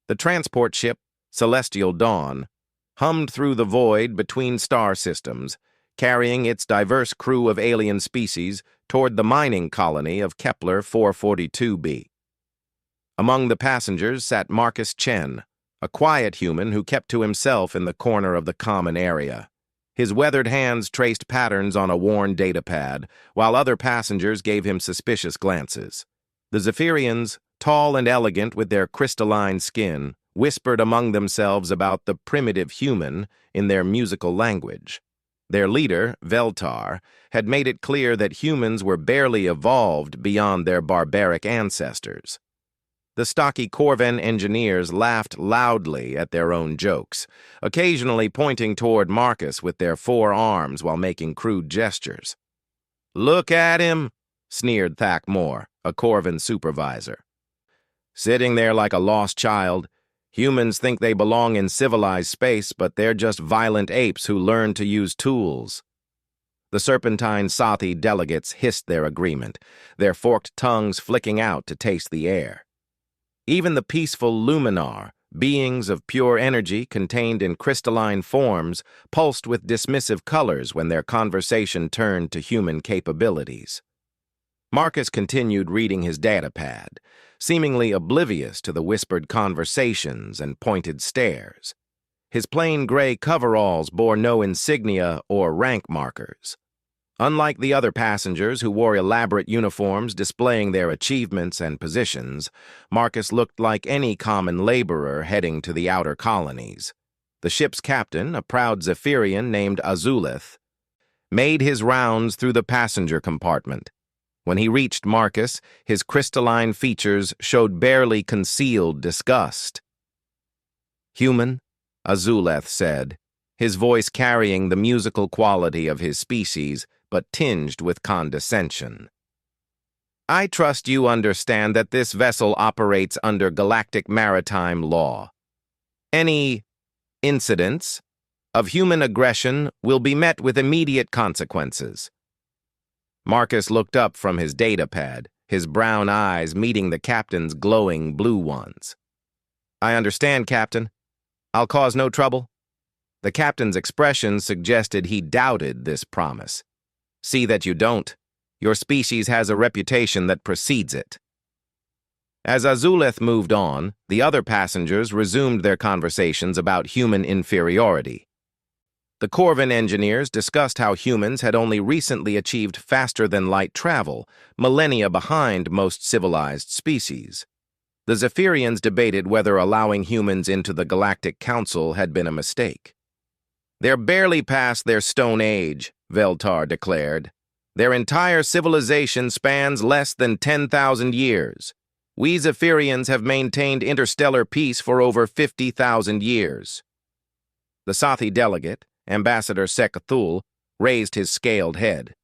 The transport ship, Celestial Dawn, hummed through the void between star systems, carrying its diverse crew of alien species toward the mining colony of Kepler 442b. Among the passengers sat Marcus Chen, a quiet human who kept to himself in the corner of the common area. His weathered hands traced patterns on a worn datapad, while other passengers gave him suspicious glances. The Zephyrians, tall and elegant with their crystalline skin, whispered among themselves about the primitive human in their musical language. Their leader, Veltar, had made it clear that humans were barely evolved beyond their barbaric ancestors. The stocky Corvan engineers laughed loudly at their own jokes, occasionally pointing toward Marcus with their forearms while making crude gestures. "Look at him," sneered Thakmor, a Corvan supervisor. "Sitting there like a lost child. Humans think they belong in civilized space, but they're just violent apes who learn to use tools." The Serpentine Sathi delegates hissed their agreement, their forked tongues flicking out to taste the air. Even the peaceful Luminar, beings of pure energy contained in crystalline forms, pulsed with dismissive colors when their conversation turned to human capabilities. Marcus continued reading his datapad, seemingly oblivious to the whispered conversations and pointed stares. His plain gray coveralls bore no insignia or rank markers. Unlike the other passengers who wore elaborate uniforms displaying their achievements and positions, Marcus looked like any common laborer heading to the outer colonies. The ship's captain, a proud Zephyrian named Azulith, made his rounds through the passenger compartment. When he reached Marcus, his crystalline features showed barely concealed disgust. "Human," Azulith said, his voice carrying the musical quality of his species, but tinged with condescension. "I trust you understand that this vessel operates under galactic maritime law. Any incidents of human aggression will be met with immediate consequences." Marcus looked up from his datapad, his brown eyes meeting the captain's glowing blue ones. "I understand, Captain. I'll cause no trouble." The captain's expression suggested he doubted this promise. "See that you don't. Your species has a reputation that precedes it." As Azulith moved on, the other passengers resumed their conversations about human inferiority. The Corvan engineers discussed how humans had only recently achieved faster-than-light travel, millennia behind most civilized species. The Zephyrians debated whether allowing humans into the Galactic Council had been a mistake. "They're barely past their Stone Age," Veltar declared. "Their entire civilization spans less than 10,000 years. We Zephyrians have maintained interstellar peace for over 50,000 years." The Sathi delegate, Ambassador Sekathul, raised his scaled head.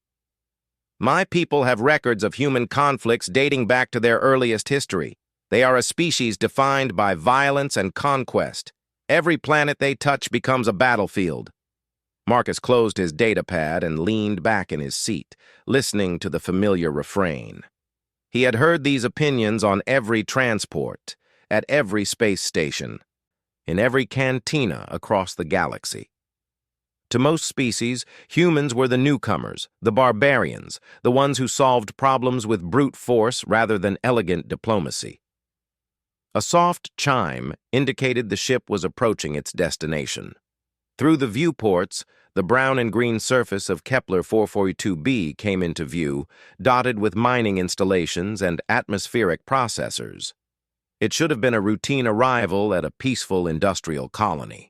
"My people have records of human conflicts dating back to their earliest history. They are a species defined by violence and conquest. Every planet they touch becomes a battlefield." Marcus closed his datapad and leaned back in his seat, listening to the familiar refrain. He had heard these opinions on every transport, at every space station, in every cantina across the galaxy. To most species, humans were the newcomers, the barbarians, the ones who solved problems with brute force rather than elegant diplomacy. A soft chime indicated the ship was approaching its destination. Through the viewports, the brown and green surface of Kepler 442b came into view, dotted with mining installations and atmospheric processors. It should have been a routine arrival at a peaceful industrial colony.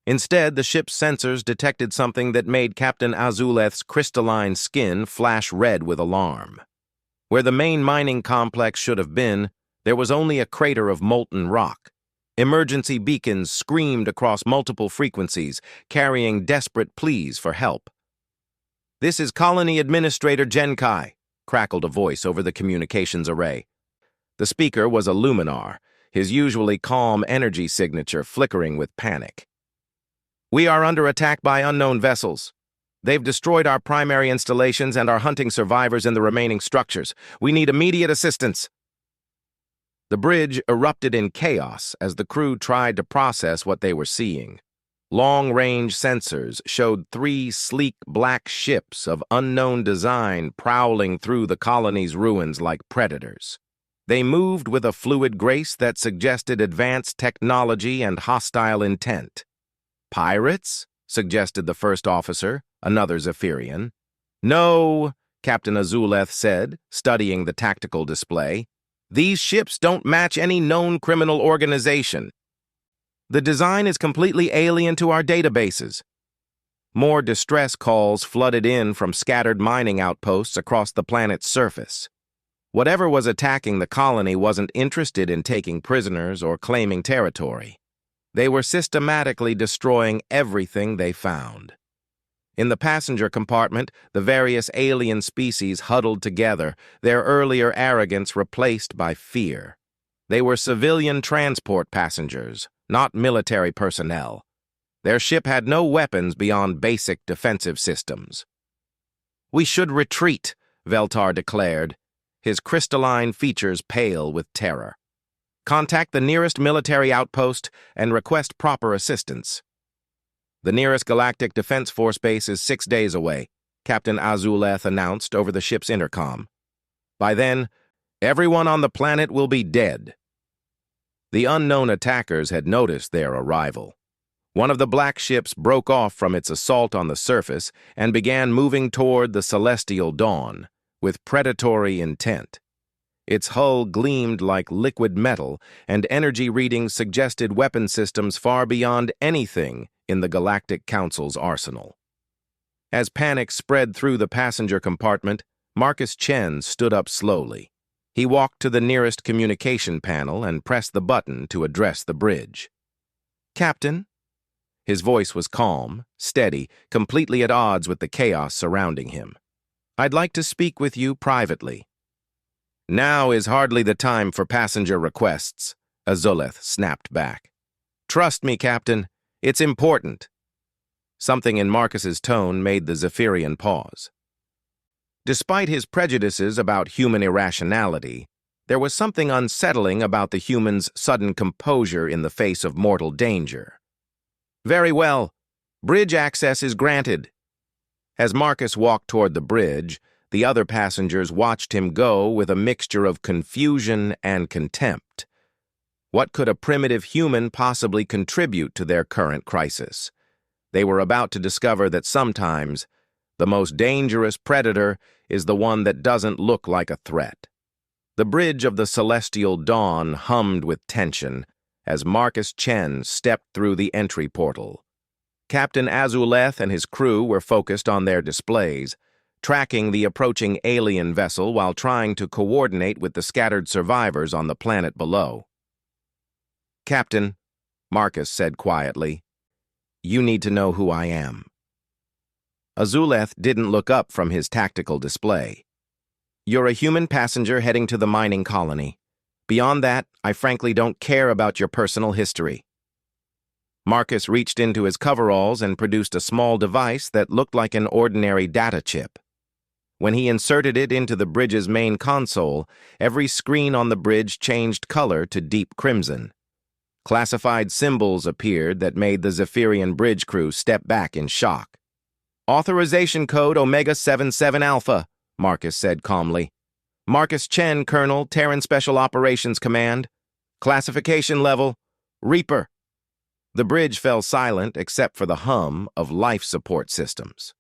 Instead, the ship's sensors detected something that made Captain Azuleth's crystalline skin flash red with alarm. Where the main mining complex should have been, there was only a crater of molten rock. Emergency beacons screamed across multiple frequencies, carrying desperate pleas for help. "This is Colony Administrator Genkai," crackled a voice over the communications array. The speaker was a Luminar, his usually calm energy signature flickering with panic. "We are under attack by unknown vessels. They've destroyed our primary installations and are hunting survivors in the remaining structures. We need immediate assistance." The bridge erupted in chaos as the crew tried to process what they were seeing. Long-range sensors showed 3 sleek black ships of unknown design prowling through the colony's ruins like predators. They moved with a fluid grace that suggested advanced technology and hostile intent. "Pirates?" suggested the first officer, another Zephyrian. "No," Captain Azuleth said, studying the tactical display. "These ships don't match any known criminal organization. The design is completely alien to our databases." More distress calls flooded in from scattered mining outposts across the planet's surface. Whatever was attacking the colony wasn't interested in taking prisoners or claiming territory. They were systematically destroying everything they found. In the passenger compartment, the various alien species huddled together, their earlier arrogance replaced by fear. They were civilian transport passengers, not military personnel. Their ship had no weapons beyond basic defensive systems. "We should retreat," Veltar declared, his crystalline features pale with terror. "Contact the nearest military outpost and request proper assistance." "The nearest Galactic Defense Force base is 6 days away," Captain Azuleth announced over the ship's intercom. "By then, everyone on the planet will be dead." The unknown attackers had noticed their arrival. One of the black ships broke off from its assault on the surface and began moving toward the celestial dawn, with predatory intent. Its hull gleamed like liquid metal, and energy readings suggested weapon systems far beyond anything in the Galactic Council's arsenal. As panic spread through the passenger compartment, Marcus Chen stood up slowly. He walked to the nearest communication panel and pressed the button to address the bridge. "Captain?" His voice was calm, steady, completely at odds with the chaos surrounding him. "I'd like to speak with you privately." "Now is hardly the time for passenger requests," Azuleth snapped back. "Trust me, Captain. It's important." Something in Marcus's tone made the Zephyrian pause. Despite his prejudices about human irrationality, there was something unsettling about the human's sudden composure in the face of mortal danger. "Very well. Bridge access is granted." As Marcus walked toward the bridge, the other passengers watched him go with a mixture of confusion and contempt. What could a primitive human possibly contribute to their current crisis? They were about to discover that sometimes the most dangerous predator is the one that doesn't look like a threat. The bridge of the celestial dawn hummed with tension as Marcus Chen stepped through the entry portal. Captain Azuleth and his crew were focused on their displays, tracking the approaching alien vessel while trying to coordinate with the scattered survivors on the planet below. "Captain," Marcus said quietly, "you need to know who I am." Azuleth didn't look up from his tactical display. "You're a human passenger heading to the mining colony. Beyond that, I frankly don't care about your personal history." Marcus reached into his coveralls and produced a small device that looked like an ordinary data chip. When he inserted it into the bridge's main console, every screen on the bridge changed color to deep crimson. Classified symbols appeared that made the Zephyrian bridge crew step back in shock. "Authorization code Omega 77 Alpha," Marcus said calmly. "Marcus Chen, Colonel, Terran Special Operations Command. Classification level, Reaper." The bridge fell silent except for the hum of life support systems.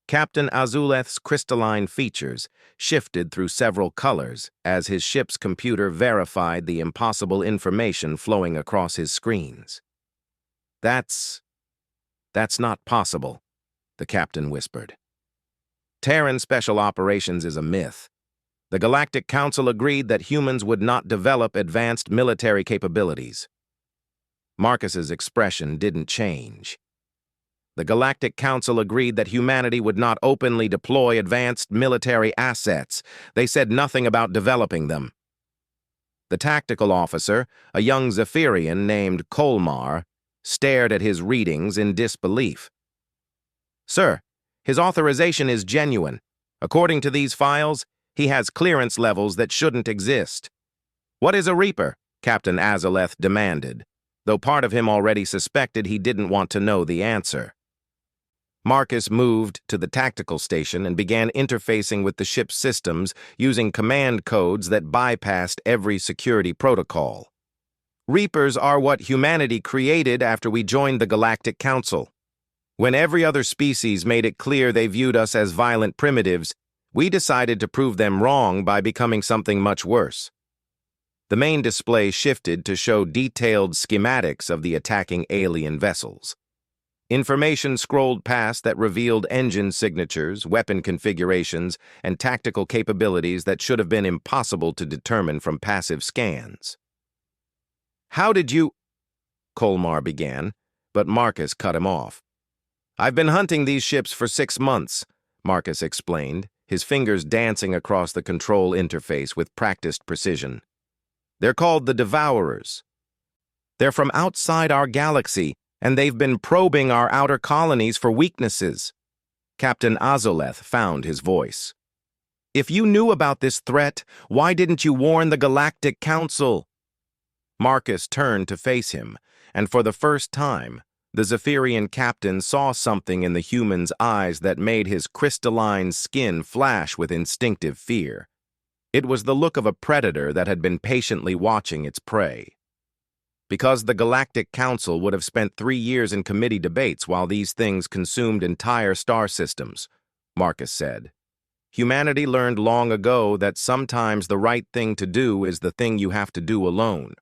Captain Azuleth's crystalline features shifted through several colors as his ship's computer verified the impossible information flowing across his screens. That's not possible," the captain whispered. "Terran Special Operations is a myth. The Galactic Council agreed that humans would not develop advanced military capabilities." Marcus's expression didn't change. "The Galactic Council agreed that humanity would not openly deploy advanced military assets. They said nothing about developing them." The tactical officer, a young Zephyrian named Kolmar, stared at his readings in disbelief. "Sir, his authorization is genuine. According to these files, he has clearance levels that shouldn't exist." "What is a Reaper?" Captain Azaleth demanded, though part of him already suspected he didn't want to know the answer. Marcus moved to the tactical station and began interfacing with the ship's systems using command codes that bypassed every security protocol. Reapers are what humanity created after we joined the Galactic Council. When every other species made it clear they viewed us as violent primitives, we decided to prove them wrong by becoming something much worse. The main display shifted to show detailed schematics of the attacking alien vessels. Information scrolled past that revealed engine signatures, weapon configurations, and tactical capabilities that should have been impossible to determine from passive scans. "How did you—" Colmar began, but Marcus cut him off. "I've been hunting these ships for 6 months," Marcus explained, his fingers dancing across the control interface with practiced precision. "They're called the Devourers. They're from outside our galaxy, and they've been probing our outer colonies for weaknesses." Captain Azaleth found his voice. "If you knew about this threat, why didn't you warn the Galactic Council?" Marcus turned to face him, and for the first time, the Zephyrian captain saw something in the human's eyes that made his crystalline skin flash with instinctive fear. It was the look of a predator that had been patiently watching its prey. "Because the Galactic Council would have spent 3 years in committee debates while these things consumed entire star systems," Marcus said. "Humanity learned long ago that sometimes the right thing to do is the thing you have to do alone."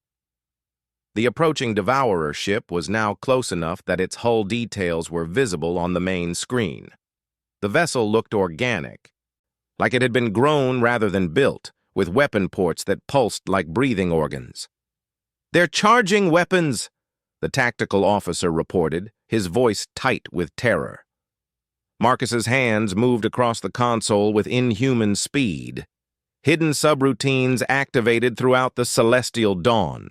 The approaching Devourer ship was now close enough that its hull details were visible on the main screen. The vessel looked organic, like it had been grown rather than built, with weapon ports that pulsed like breathing organs. "They're charging weapons," the tactical officer reported, his voice tight with terror. Marcus's hands moved across the console with inhuman speed. Hidden subroutines activated throughout the celestial dawn.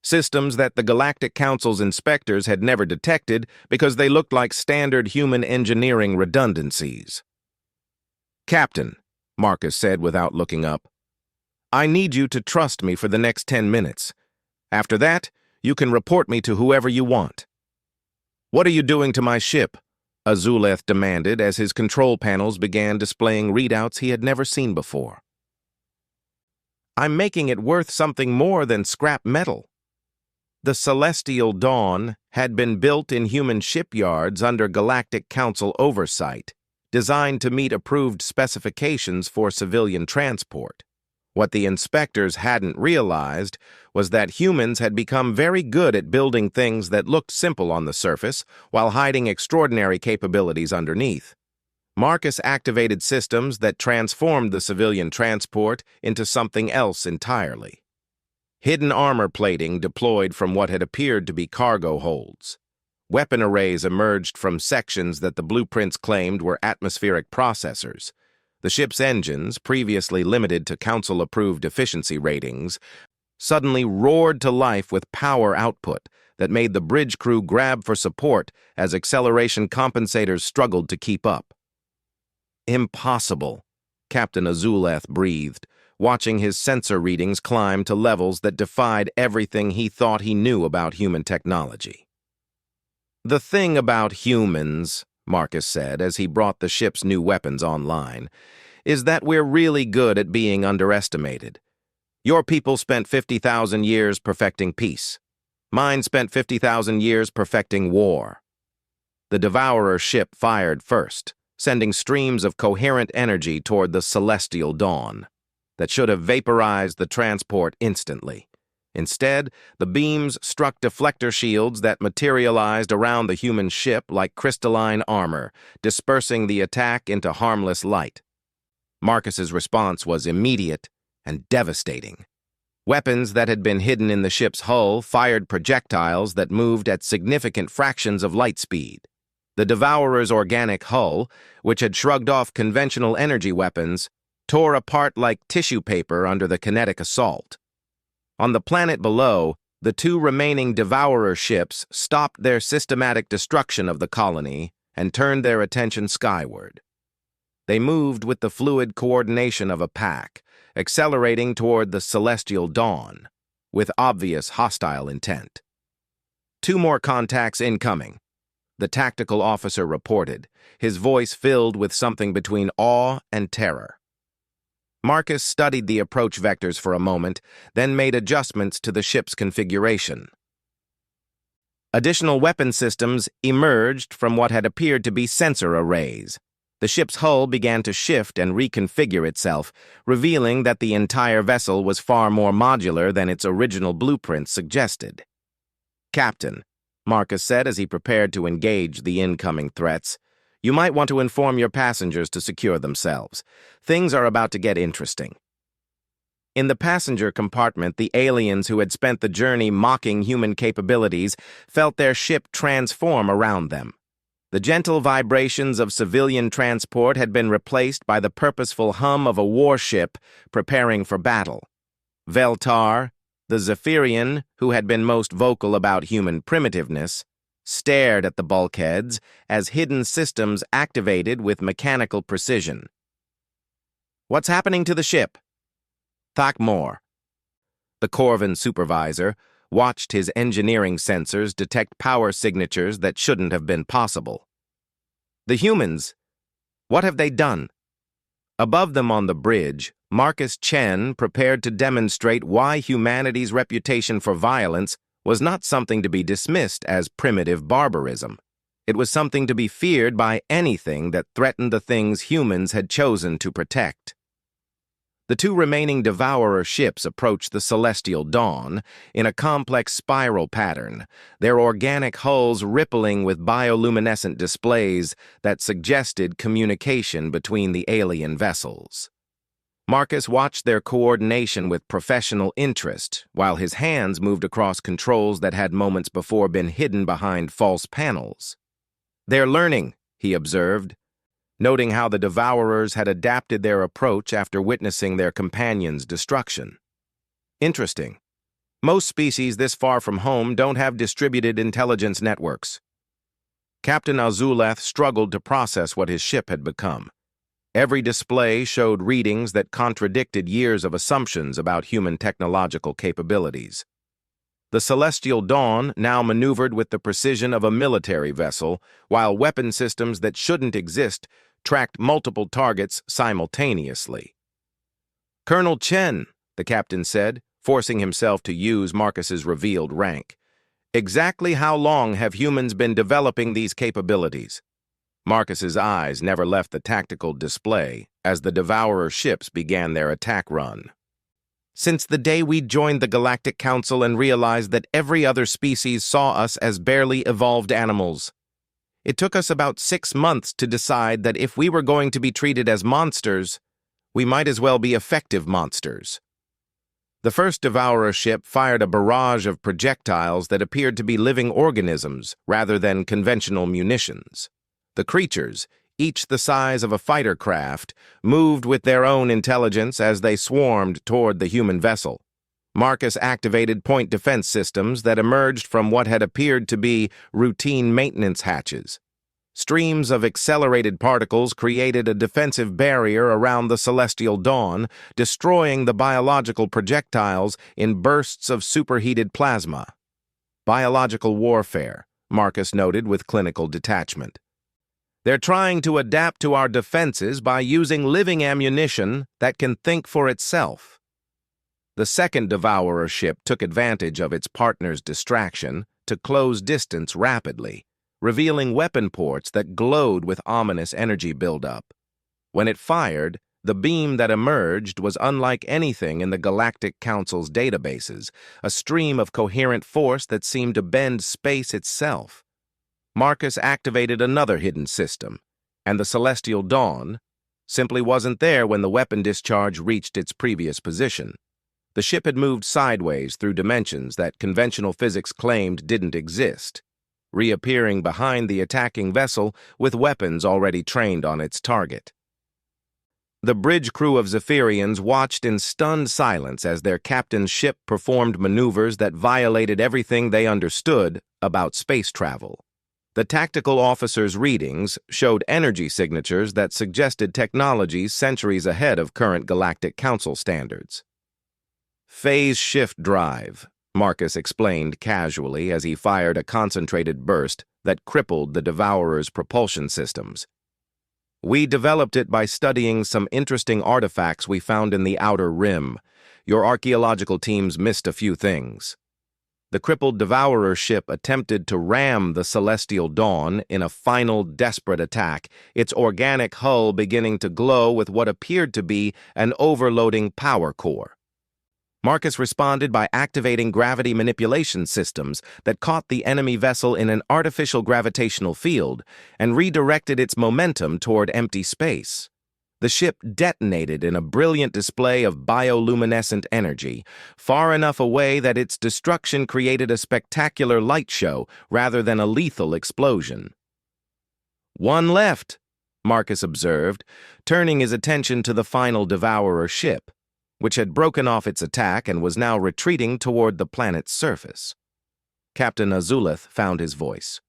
Systems that the Galactic Council's inspectors had never detected because they looked like standard human engineering redundancies. "Captain," Marcus said without looking up, "I need you to trust me for the next 10 minutes. After that, you can report me to whoever you want." "What are you doing to my ship?" Azuleth demanded as his control panels began displaying readouts he had never seen before. "I'm making it worth something more than scrap metal." The Celestial Dawn had been built in human shipyards under Galactic Council oversight, designed to meet approved specifications for civilian transport. What the inspectors hadn't realized was that humans had become very good at building things that looked simple on the surface while hiding extraordinary capabilities underneath. Marcus activated systems that transformed the civilian transport into something else entirely. Hidden armor plating deployed from what had appeared to be cargo holds. Weapon arrays emerged from sections that the blueprints claimed were atmospheric processors. The ship's engines, previously limited to council-approved efficiency ratings, suddenly roared to life with power output that made the bridge crew grab for support as acceleration compensators struggled to keep up. "Impossible," Captain Azuleth breathed, watching his sensor readings climb to levels that defied everything he thought he knew about human technology. "The thing about humans," Marcus said as he brought the ship's new weapons online, "is that we're really good at being underestimated. Your people spent 50,000 years perfecting peace. Mine spent 50,000 years perfecting war." The Devourer ship fired first, sending streams of coherent energy toward the celestial dawn that should have vaporized the transport instantly. Instead, the beams struck deflector shields that materialized around the human ship like crystalline armor, dispersing the attack into harmless light. Marcus's response was immediate and devastating. Weapons that had been hidden in the ship's hull fired projectiles that moved at significant fractions of light speed. The Devourer's organic hull, which had shrugged off conventional energy weapons, tore apart like tissue paper under the kinetic assault. On the planet below, the 2 remaining Devourer ships stopped their systematic destruction of the colony and turned their attention skyward. They moved with the fluid coordination of a pack, accelerating toward the celestial dawn. with obvious hostile intent. "Two more contacts incoming," the tactical officer reported, his voice filled with something between awe and terror. Marcus studied the approach vectors for a moment, then made adjustments to the ship's configuration. Additional weapon systems emerged from what had appeared to be sensor arrays. The ship's hull began to shift and reconfigure itself, revealing that the entire vessel was far more modular than its original blueprint suggested. "Captain," Marcus said as he prepared to engage the incoming threats, "you might want to inform your passengers to secure themselves. Things are about to get interesting." In the passenger compartment, the aliens who had spent the journey mocking human capabilities felt their ship transform around them. The gentle vibrations of civilian transport had been replaced by the purposeful hum of a warship preparing for battle. Veltar, the Zephyrian, who had been most vocal about human primitiveness, stared at the bulkheads as hidden systems activated with mechanical precision. "What's happening to the ship?" Thakmor, the Corvin supervisor, watched his engineering sensors detect power signatures that shouldn't have been possible. "The humans, what have they done?" Above them on the bridge, Marcus Chen prepared to demonstrate why humanity's reputation for violence was not something to be dismissed as primitive barbarism. It was something to be feared by anything that threatened the things humans had chosen to protect. The two remaining Devourer ships approached the Celestial Dawn in a complex spiral pattern, their organic hulls rippling with bioluminescent displays that suggested communication between the alien vessels. Marcus watched their coordination with professional interest, while his hands moved across controls that had moments before been hidden behind false panels. "They're learning," he observed, noting how the Devourers had adapted their approach after witnessing their companions' destruction. "Interesting. Most species this far from home don't have distributed intelligence networks." Captain Azuleth struggled to process what his ship had become. Every display showed readings that contradicted years of assumptions about human technological capabilities. The Celestial Dawn now maneuvered with the precision of a military vessel, while weapon systems that shouldn't exist tracked multiple targets simultaneously. "Colonel Chen," the captain said, forcing himself to use Marcus's revealed rank, "exactly how long have humans been developing these capabilities?" Marcus's eyes never left the tactical display as the Devourer ships began their attack run. "Since the day we joined the Galactic Council and realized that every other species saw us as barely evolved animals. It took us about 6 months to decide that if we were going to be treated as monsters, we might as well be effective monsters." The first Devourer ship fired a barrage of projectiles that appeared to be living organisms rather than conventional munitions. The creatures, each the size of a fighter craft, moved with their own intelligence as they swarmed toward the human vessel. Marcus activated point defense systems that emerged from what had appeared to be routine maintenance hatches. Streams of accelerated particles created a defensive barrier around the Celestial Dawn, destroying the biological projectiles in bursts of superheated plasma. "Biological warfare," Marcus noted with clinical detachment. "They're trying to adapt to our defenses by using living ammunition that can think for itself." The second Devourer ship took advantage of its partner's distraction to close distance rapidly, revealing weapon ports that glowed with ominous energy buildup. When it fired, the beam that emerged was unlike anything in the Galactic Council's databases, a stream of coherent force that seemed to bend space itself. Marcus activated another hidden system, and the Celestial Dawn simply wasn't there when the weapon discharge reached its previous position. The ship had moved sideways through dimensions that conventional physics claimed didn't exist, reappearing behind the attacking vessel with weapons already trained on its target. The bridge crew of Zephyrians watched in stunned silence as their captain's ship performed maneuvers that violated everything they understood about space travel. The tactical officer's readings showed energy signatures that suggested technologies centuries ahead of current Galactic Council standards. Phase shift drive, Marcus explained casually as he fired a concentrated burst that crippled the Devourer's propulsion systems. We developed it by studying some interesting artifacts we found in the Outer Rim. Your archaeological teams missed a few things. The crippled Devourer ship attempted to ram the Celestial Dawn in a final desperate attack, its organic hull beginning to glow with what appeared to be an overloading power core. Marcus responded by activating gravity manipulation systems that caught the enemy vessel in an artificial gravitational field and redirected its momentum toward empty space. The ship detonated in a brilliant display of bioluminescent energy, far enough away that its destruction created a spectacular light show rather than a lethal explosion. "One left," Marcus observed, turning his attention to the final Devourer ship, which had broken off its attack and was now retreating toward the planet's surface. Captain Azulith found his voice.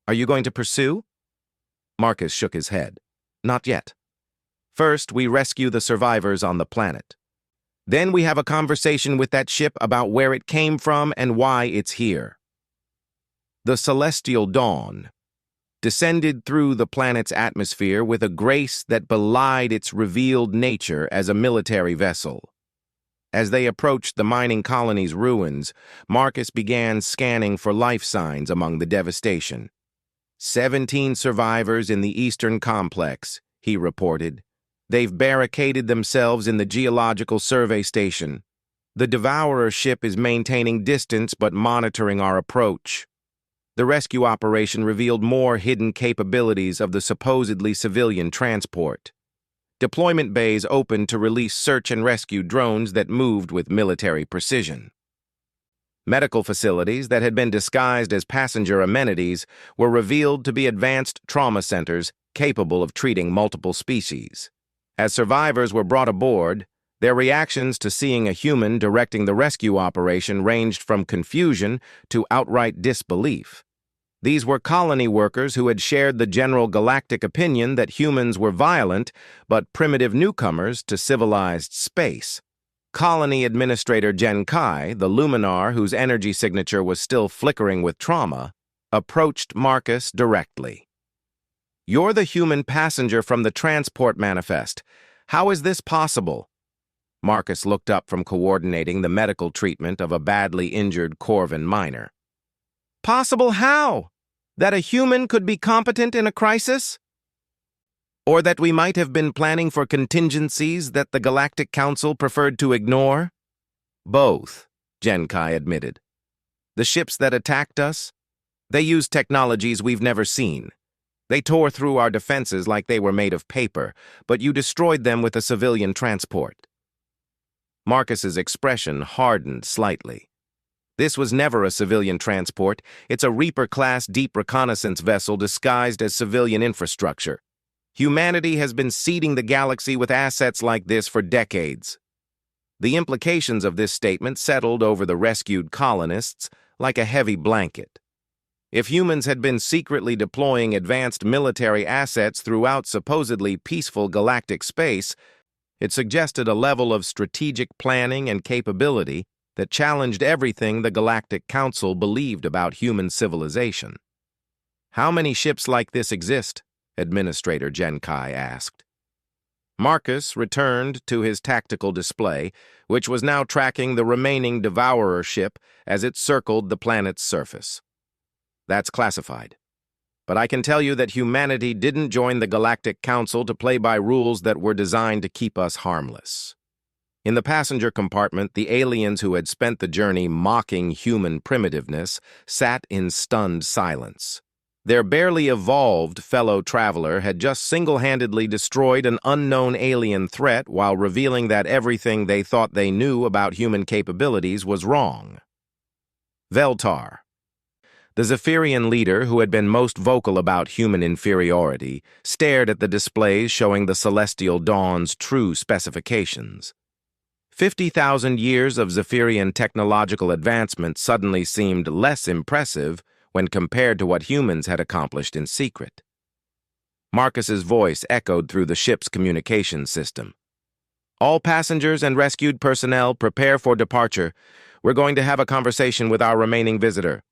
"Are you going to pursue?" Marcus shook his head. "Not yet. First, we rescue the survivors on the planet. Then we have a conversation with that ship about where it came from and why it's here." The Celestial Dawn descended through the planet's atmosphere with a grace that belied its revealed nature as a military vessel. As they approached the mining colony's ruins, Marcus began scanning for life signs among the devastation. 17 survivors in the eastern complex, he reported. They've barricaded themselves in the geological survey station. The Devourer ship is maintaining distance but monitoring our approach. The rescue operation revealed more hidden capabilities of the supposedly civilian transport. Deployment bays opened to release search and rescue drones that moved with military precision. Medical facilities that had been disguised as passenger amenities were revealed to be advanced trauma centers capable of treating multiple species. As survivors were brought aboard, their reactions to seeing a human directing the rescue operation ranged from confusion to outright disbelief. These were colony workers who had shared the general galactic opinion that humans were violent but primitive newcomers to civilized space. Colony Administrator Genkai, the Luminar whose energy signature was still flickering with trauma, approached Marcus directly. "You're the human passenger from the transport manifest. How is this possible?" Marcus looked up from coordinating the medical treatment of a badly injured Corvan miner. "Possible how? That a human could be competent in a crisis? Or that we might have been planning for contingencies that the Galactic Council preferred to ignore?" "Both," Genkai admitted. "The ships that attacked us, they used technologies we've never seen. They tore through our defenses like they were made of paper, but you destroyed them with a civilian transport." Marcus's expression hardened slightly. "This was never a civilian transport. It's a Reaper-class deep reconnaissance vessel disguised as civilian infrastructure. Humanity has been seeding the galaxy with assets like this for decades." The implications of this statement settled over the rescued colonists like a heavy blanket. If humans had been secretly deploying advanced military assets throughout supposedly peaceful galactic space, it suggested a level of strategic planning and capability that challenged everything the Galactic Council believed about human civilization. "How many ships like this exist?" Administrator Genkai asked. Marcus returned to his tactical display, which was now tracking the remaining Devourer ship as it circled the planet's surface. "That's classified. But I can tell you that humanity didn't join the Galactic Council to play by rules that were designed to keep us harmless." In the passenger compartment, the aliens who had spent the journey mocking human primitiveness sat in stunned silence. Their barely evolved fellow traveler had just single-handedly destroyed an unknown alien threat while revealing that everything they thought they knew about human capabilities was wrong. Veltar, the Zephyrian leader who had been most vocal about human inferiority, stared at the displays showing the Celestial Dawn's true specifications. 50,000 years of Zephyrian technological advancement suddenly seemed less impressive when compared to what humans had accomplished in secret. Marcus's voice echoed through the ship's communication system. All passengers and rescued personnel prepare for departure. We're going to have a conversation with our remaining visitor.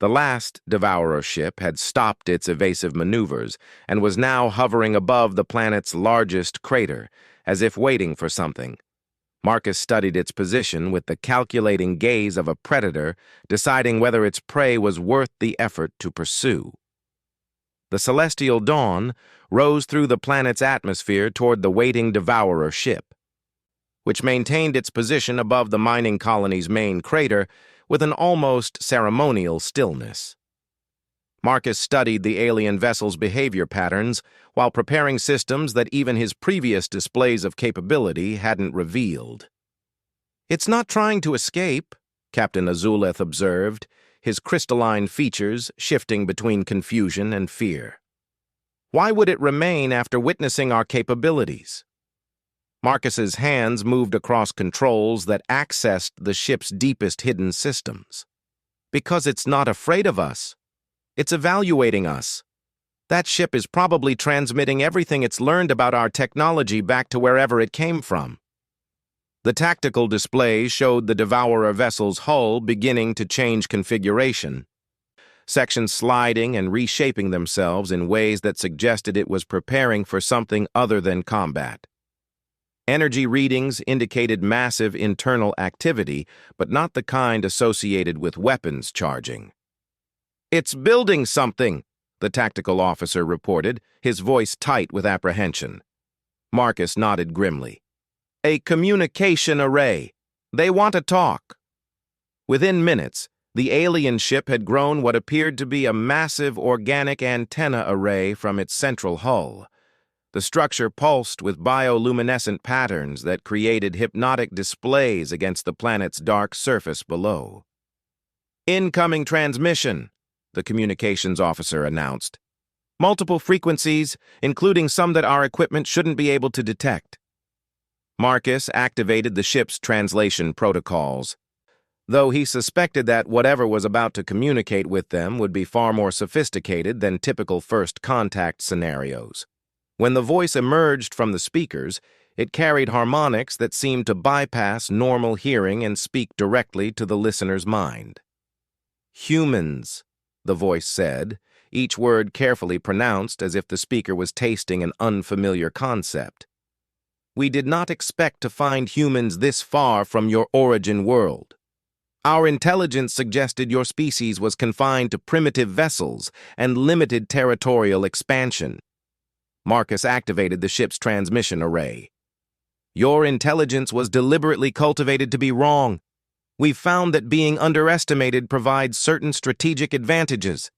The last Devourer ship had stopped its evasive maneuvers and was now hovering above the planet's largest crater, as if waiting for something. Marcus studied its position with the calculating gaze of a predator, deciding whether its prey was worth the effort to pursue. The celestial dawn rose through the planet's atmosphere toward the waiting Devourer ship, which maintained its position above the mining colony's main crater with an almost ceremonial stillness. Marcus studied the alien vessel's behavior patterns while preparing systems that even his previous displays of capability hadn't revealed. "It's not trying to escape," Captain Azuleth observed, his crystalline features shifting between confusion and fear. "Why would it remain after witnessing our capabilities?" Marcus's hands moved across controls that accessed the ship's deepest hidden systems. "Because it's not afraid of us. It's evaluating us. That ship is probably transmitting everything it's learned about our technology back to wherever it came from." The tactical display showed the Devourer vessel's hull beginning to change configuration, sections sliding and reshaping themselves in ways that suggested it was preparing for something other than combat. Energy readings indicated massive internal activity, but not the kind associated with weapons charging. "It's building something," the tactical officer reported, his voice tight with apprehension. Marcus nodded grimly. "A communication array. They want to talk." Within minutes, the alien ship had grown what appeared to be a massive organic antenna array from its central hull. The structure pulsed with bioluminescent patterns that created hypnotic displays against the planet's dark surface below. "Incoming transmission," the communications officer announced. "Multiple frequencies, including some that our equipment shouldn't be able to detect." Marcus activated the ship's translation protocols, though he suspected that whatever was about to communicate with them would be far more sophisticated than typical first contact scenarios. When the voice emerged from the speakers, it carried harmonics that seemed to bypass normal hearing and speak directly to the listener's mind. "Humans," the voice said, each word carefully pronounced as if the speaker was tasting an unfamiliar concept. "We did not expect to find humans this far from your origin world. Our intelligence suggested your species was confined to primitive vessels and limited territorial expansion." Marcus activated the ship's transmission array. "Your intelligence was deliberately cultivated to be wrong. We've found that being underestimated provides certain strategic advantages."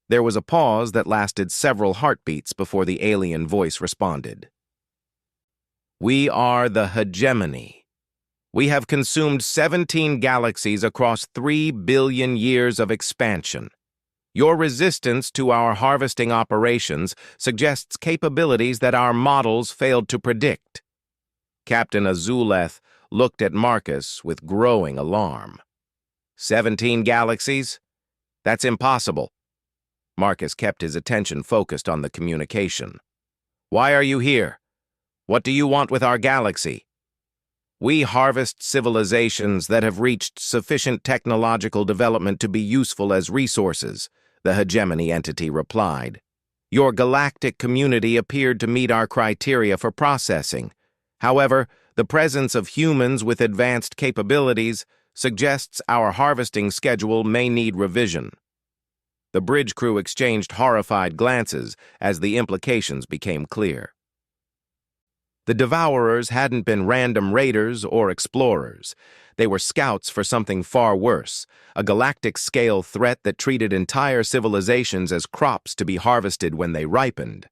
There was a pause that lasted several heartbeats before the alien voice responded. "We are the hegemony. We have consumed 17 galaxies across 3 billion years of expansion. Your resistance to our harvesting operations suggests capabilities that our models failed to predict." Captain Azuleth looked at Marcus with growing alarm. 17 galaxies? That's impossible." Marcus kept his attention focused on the communication. "Why are you here? What do you want with our galaxy?" "We harvest civilizations that have reached sufficient technological development to be useful as resources," the hegemony entity replied. "Your galactic community appeared to meet our criteria for processing. However, the presence of humans with advanced capabilities suggests our harvesting schedule may need revision." The bridge crew exchanged horrified glances as the implications became clear. The Devourers hadn't been random raiders or explorers. They were scouts for something far worse, a galactic-scale threat that treated entire civilizations as crops to be harvested when they ripened.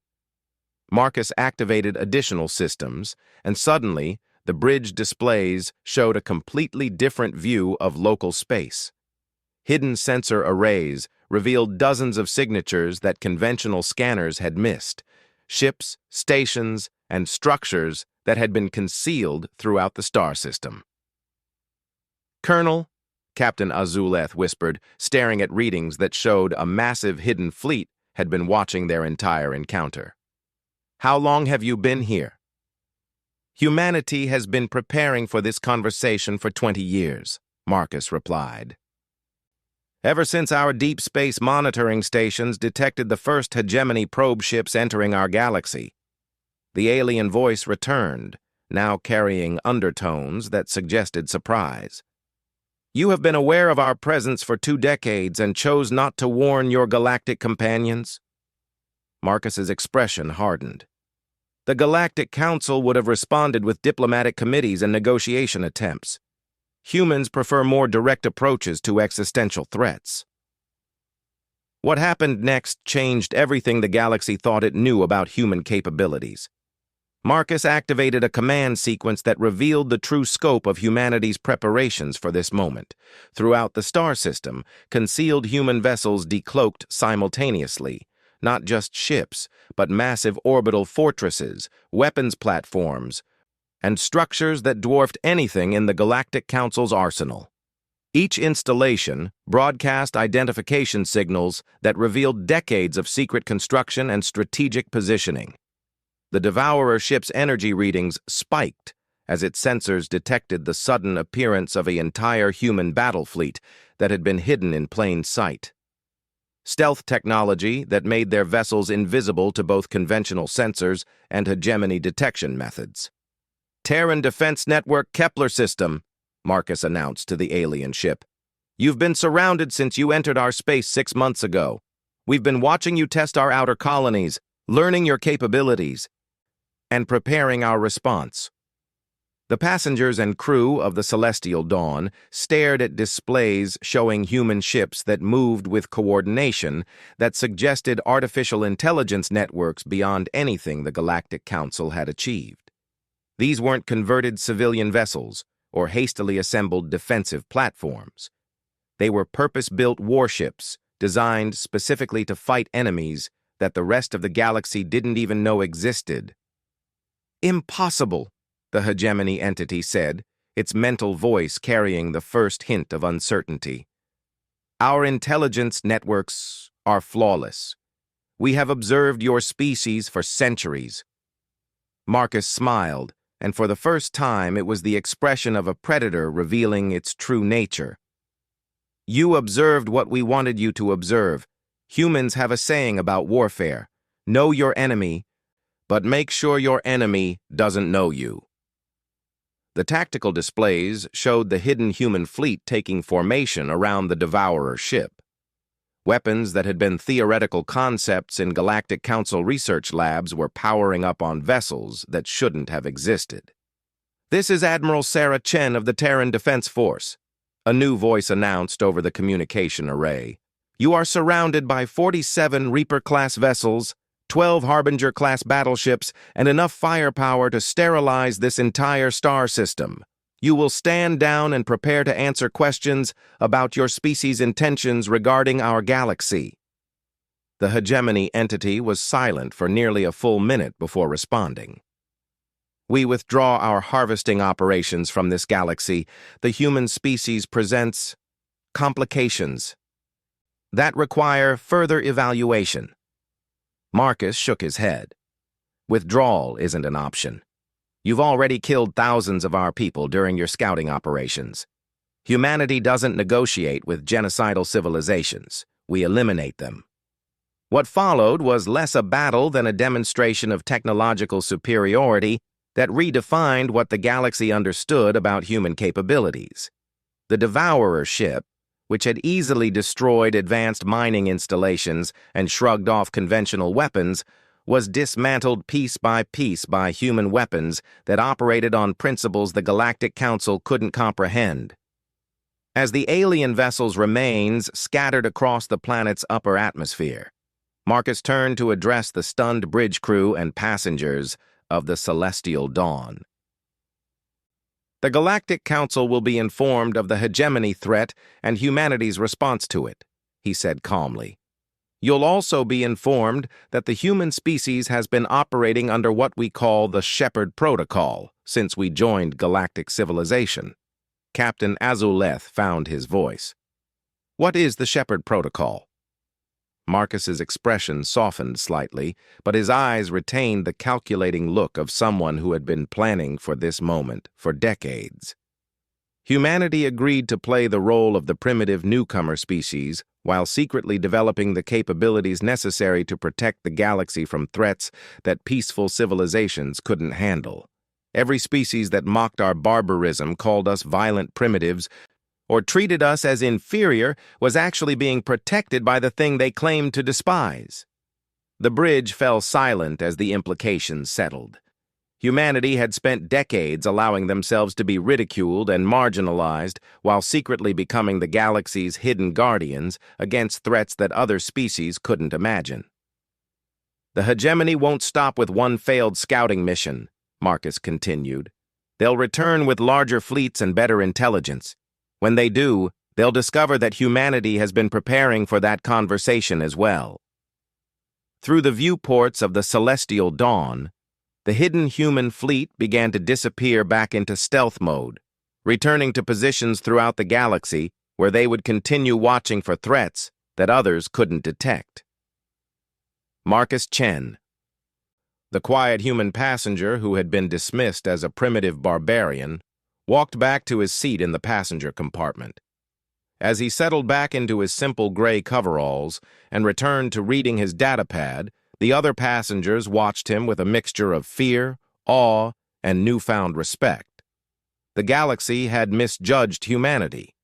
Marcus activated additional systems, and suddenly, the bridge displays showed a completely different view of local space. Hidden sensor arrays revealed dozens of signatures that conventional scanners had missed, ships, stations, and structures that had been concealed throughout the star system. "Colonel," Captain Azuleth whispered, staring at readings that showed a massive hidden fleet had been watching their entire encounter. "How long have you been here?" Humanity has been preparing for this conversation for 20 years, Marcus replied. Ever since our deep space monitoring stations detected the first hegemony probe ships entering our galaxy. The alien voice returned, now carrying undertones that suggested surprise. You have been aware of our presence for 2 decades and chose not to warn your galactic companions? Marcus's expression hardened. The Galactic Council would have responded with diplomatic committees and negotiation attempts. Humans prefer more direct approaches to existential threats. What happened next changed everything the galaxy thought it knew about human capabilities. Marcus activated a command sequence that revealed the true scope of humanity's preparations for this moment. Throughout the star system, concealed human vessels decloaked simultaneously. Not just ships, but massive orbital fortresses, weapons platforms, and structures that dwarfed anything in the Galactic Council's arsenal. Each installation broadcast identification signals that revealed decades of secret construction and strategic positioning. The Devourer ship's energy readings spiked as its sensors detected the sudden appearance of an entire human battle fleet that had been hidden in plain sight. Stealth technology that made their vessels invisible to both conventional sensors and hegemony detection methods. Terran Defense Network Kepler system, Marcus announced to the alien ship. You've been surrounded since you entered our space 6 months ago. We've been watching you test our outer colonies, learning your capabilities, and preparing our response. The passengers and crew of the Celestial Dawn stared at displays showing human ships that moved with coordination that suggested artificial intelligence networks beyond anything the Galactic Council had achieved. These weren't converted civilian vessels or hastily assembled defensive platforms. They were purpose-built warships designed specifically to fight enemies that the rest of the galaxy didn't even know existed. Impossible, the hegemony entity said, its mental voice carrying the first hint of uncertainty. Our intelligence networks are flawless. We have observed your species for centuries. Marcus smiled, and for the first time it was the expression of a predator revealing its true nature. You observed what we wanted you to observe. Humans have a saying about warfare. Know your enemy, but make sure your enemy doesn't know you. The tactical displays showed the hidden human fleet taking formation around the Devourer ship. Weapons that had been theoretical concepts in Galactic Council research labs were powering up on vessels that shouldn't have existed. This is Admiral Sarah Chen of the Terran Defense Force, a new voice announced over the communication array. You are surrounded by 47 Reaper-class vessels, 12 Harbinger-class battleships, and enough firepower to sterilize this entire star system. You will stand down and prepare to answer questions about your species' intentions regarding our galaxy. The hegemony entity was silent for nearly a full minute before responding. We withdraw our harvesting operations from this galaxy. The human species presents complications that require further evaluation. Marcus shook his head. Withdrawal isn't an option. You've already killed thousands of our people during your scouting operations. Humanity doesn't negotiate with genocidal civilizations. We eliminate them. What followed was less a battle than a demonstration of technological superiority that redefined what the galaxy understood about human capabilities. The Devourer ship, which had easily destroyed advanced mining installations and shrugged off conventional weapons, was dismantled piece by piece by human weapons that operated on principles the Galactic Council couldn't comprehend. As the alien vessel's remains scattered across the planet's upper atmosphere, Marcus turned to address the stunned bridge crew and passengers of the Celestial Dawn. The Galactic Council will be informed of the hegemony threat and humanity's response to it, he said calmly. You'll also be informed that the human species has been operating under what we call the Shepherd Protocol since we joined galactic civilization. Captain Azuleth found his voice. What is the Shepherd Protocol? Marcus's expression softened slightly, but his eyes retained the calculating look of someone who had been planning for this moment for decades. Humanity agreed to play the role of the primitive newcomer species while secretly developing the capabilities necessary to protect the galaxy from threats that peaceful civilizations couldn't handle. Every species that mocked our barbarism, called us violent primitives, or treated us as inferior was actually being protected by the thing they claimed to despise. The bridge fell silent as the implications settled. Humanity had spent decades allowing themselves to be ridiculed and marginalized while secretly becoming the galaxy's hidden guardians against threats that other species couldn't imagine. The hegemony won't stop with one failed scouting mission, Marcus continued. They'll return with larger fleets and better intelligence. When they do, they'll discover that humanity has been preparing for that conversation as well. Through the viewports of the celestial dawn, the hidden human fleet began to disappear back into stealth mode, returning to positions throughout the galaxy where they would continue watching for threats that others couldn't detect. Marcus Chen, the quiet human passenger who had been dismissed as a primitive barbarian, walked back to his seat in the passenger compartment. As he settled back into his simple gray coveralls and returned to reading his datapad, the other passengers watched him with a mixture of fear, awe, and newfound respect. The galaxy had misjudged humanity.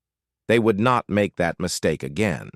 They would not make that mistake again.